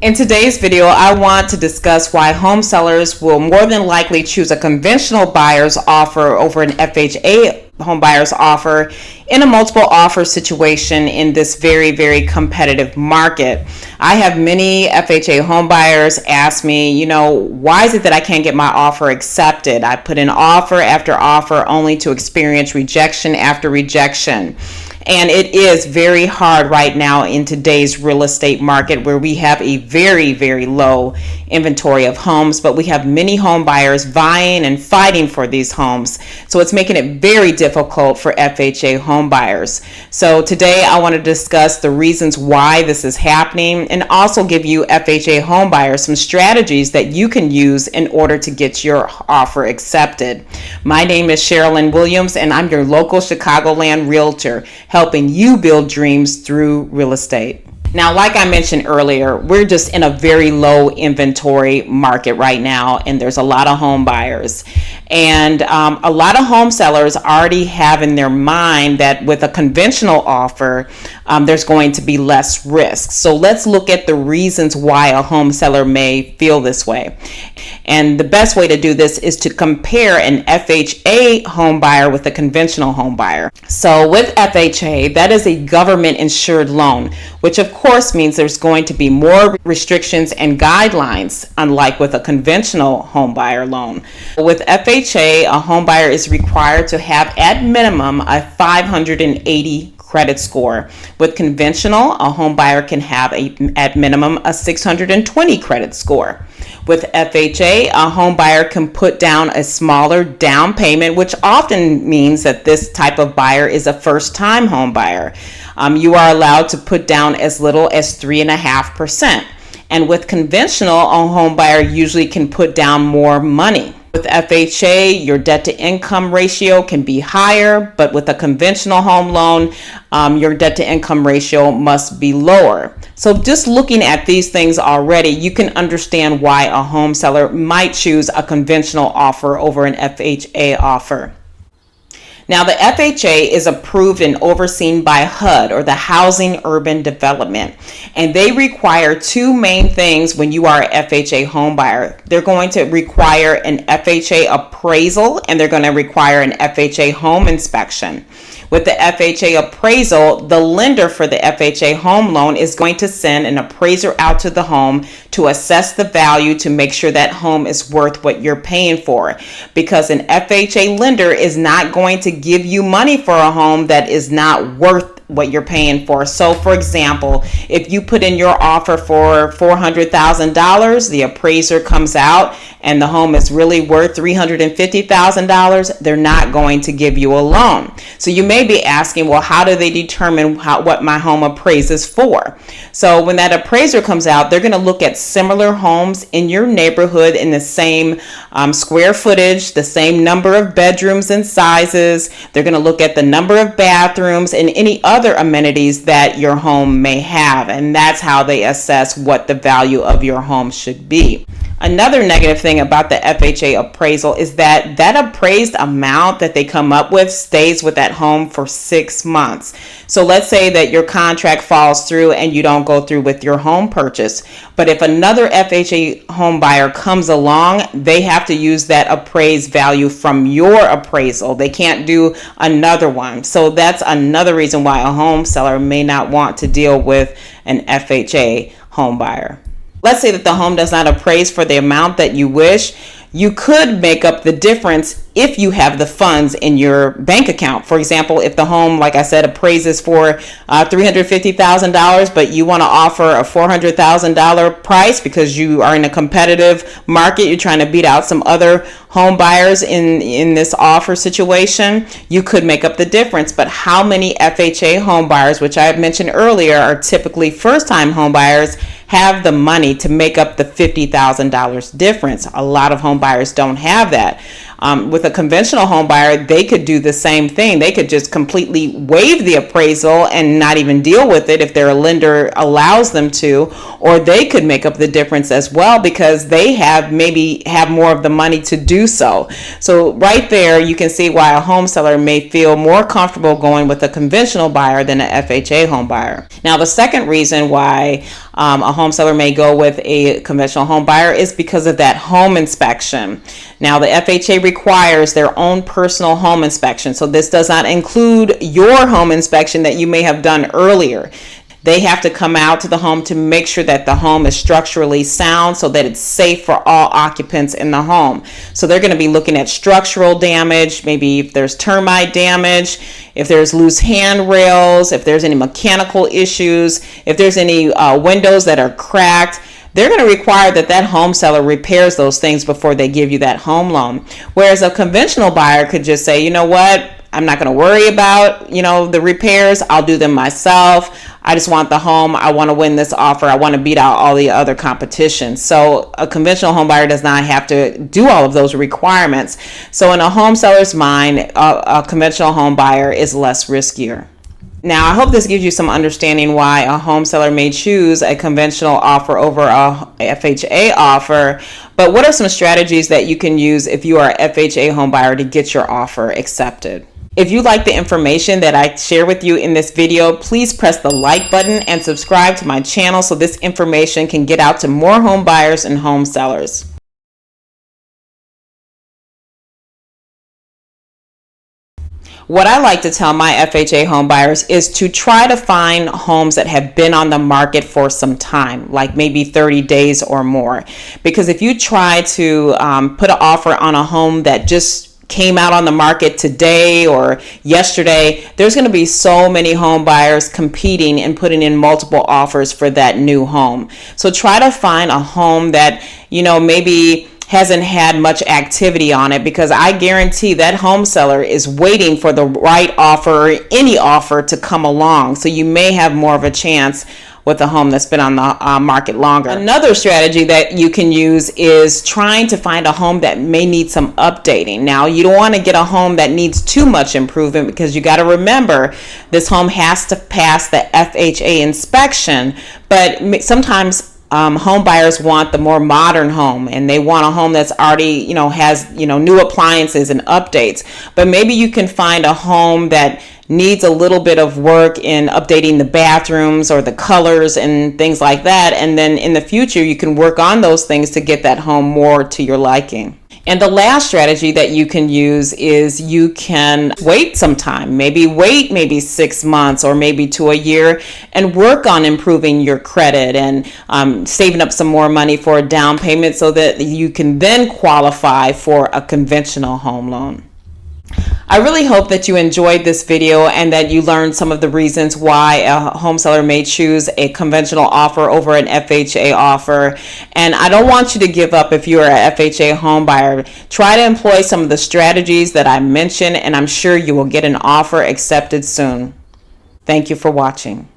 In today's video, I want to discuss why home sellers will more than likely choose a conventional buyer's offer over an FHA home buyer's offer in a multiple offer situation in this very, very competitive market. I have many FHA home buyers ask me, why is it that I can't get my offer accepted? I put in offer after offer only to experience rejection after rejection. And it is very hard right now in today's real estate market where we have a very, very low inventory of homes, but we have many home buyers vying and fighting for these homes. So it's making it very difficult for FHA home buyers. So today I want to discuss the reasons why this is happening and also give you FHA home buyers some strategies that you can use in order to get your offer accepted. My name is Sherilyn Williams and I'm your local Chicagoland realtor, helping you build dreams through real estate. Now, like I mentioned earlier, we're just in a very low inventory market right now, and there's a lot of home buyers. And a lot of home sellers already have in their mind that with a conventional offer, there's going to be less risk. So let's look at the reasons why a home seller may feel this way. And the best way to do this is to compare an FHA home buyer with a conventional home buyer. So with FHA, that is a government insured loan, which of course means there's going to be more restrictions and guidelines, unlike with a conventional home buyer loan. With FHA, a home buyer is required to have at minimum a 580 credit score. With conventional, a home buyer can have at minimum a 620 credit score. With FHA, a home buyer can put down a smaller down payment, which often means that this type of buyer is a first-time home buyer. You are allowed to put down as little as 3.5%. And with conventional, a home buyer usually can put down more money. With FHA, your debt to income ratio can be higher, but with a conventional home loan, your debt to income ratio must be lower. So just looking at these things already, you can understand why a home seller might choose a conventional offer over an FHA offer. Now, the FHA is approved and overseen by HUD, or the Housing Urban Development, and they require two main things when you are an FHA home buyer. They're going to require an FHA appraisal, and they're going to require an FHA home inspection. With the FHA appraisal, the lender for the FHA home loan is going to send an appraiser out to the home to assess the value to make sure that home is worth what you're paying for. Because an FHA lender is not going to give you money for a home that is not worth what you're paying for. So for example, if you put in your offer for $400,000, the appraiser comes out and the home is really worth $350,000, they're not going to give you a loan. So you may be asking, well, how do they determine what my home appraises for? So when that appraiser comes out, they're going to look at similar homes in your neighborhood in the same square footage, the same number of bedrooms and sizes. They're going to look at the number of bathrooms and any other amenities that your home may have, and that's how they assess what the value of your home should be. Another negative thing about the FHA appraisal is that appraised amount that they come up with stays with that home for 6 months. So let's say that your contract falls through and you don't go through with your home purchase. But if another FHA home buyer comes along, they have to use that appraised value from your appraisal. They can't do another one. So that's another reason why a home seller may not want to deal with an FHA home buyer. Let's say that the home does not appraise for the amount that you wish. You could make up the difference if you have the funds in your bank account. For example, if the home, like I said, appraises for $350,000, but you want to offer a $400,000 price because you are in a competitive market, you're trying to beat out some other home buyers in this offer situation, you could make up the difference. But how many FHA home buyers, which I had mentioned earlier, are typically first-time home buyers, have the money to make up the $50,000 difference? A lot of home buyers don't have that. With a conventional home buyer, they could do the same thing. They could just completely waive the appraisal and not even deal with it if their lender allows them to, or they could make up the difference as well because they maybe have more of the money to do so. So right there, you can see why a home seller may feel more comfortable going with a conventional buyer than an FHA home buyer. Now, the second reason why a home home seller may go with a conventional home buyer is because of that home inspection. Now, the FHA requires their own personal home inspection, so this does not include your home inspection that you may have done earlier. They have to come out to the home to make sure that the home is structurally sound so that it's safe for all occupants in the home. So they're going to be looking at structural damage, maybe if there's termite damage, if there's loose handrails, if there's any mechanical issues, if there's any windows that are cracked. They're going to require that that home seller repairs those things before they give you that home loan. Whereas a conventional buyer could just say, you know what, I'm not going to worry about, the repairs. I'll do them myself. I just want the home. I want to win this offer. I want to beat out all the other competition. So a conventional home buyer does not have to do all of those requirements. So in a home seller's mind, a conventional home buyer is less riskier. Now, I hope this gives you some understanding why a home seller may choose a conventional offer over a FHA offer. But what are some strategies that you can use if you are an FHA home buyer to get your offer accepted? If you like the information that I share with you in this video, please press the like button and subscribe to my channel so this information can get out to more home buyers and home sellers. What I like to tell my FHA home buyers is to try to find homes that have been on the market for some time, like maybe 30 days or more. Because if you try to put an offer on a home that just came out on the market today or yesterday, there's going to be so many home buyers competing and putting in multiple offers for that new home. So try to find a home that, maybe hasn't had much activity on it, because I guarantee that home seller is waiting for the right offer or any offer to come along. So you may have more of a chance with a home that's been on the market longer. Another strategy that you can use is trying to find a home that may need some updating. Now, you don't want to get a home that needs too much improvement, because you got to remember this home has to pass the FHA inspection, but sometimes home buyers want the more modern home, and they want a home that's already, has, new appliances and updates. But maybe you can find a home that needs a little bit of work in updating the bathrooms or the colors and things like that. And then in the future, you can work on those things to get that home more to your liking. And the last strategy that you can use is you can wait some time, maybe 6 months or maybe to a year, and work on improving your credit and saving up some more money for a down payment so that you can then qualify for a conventional home loan. I really hope that you enjoyed this video and that you learned some of the reasons why a home seller may choose a conventional offer over an FHA offer. And I don't want you to give up if you're an FHA home buyer. Try to employ some of the strategies that I mentioned, and I'm sure you will get an offer accepted soon. Thank you for watching.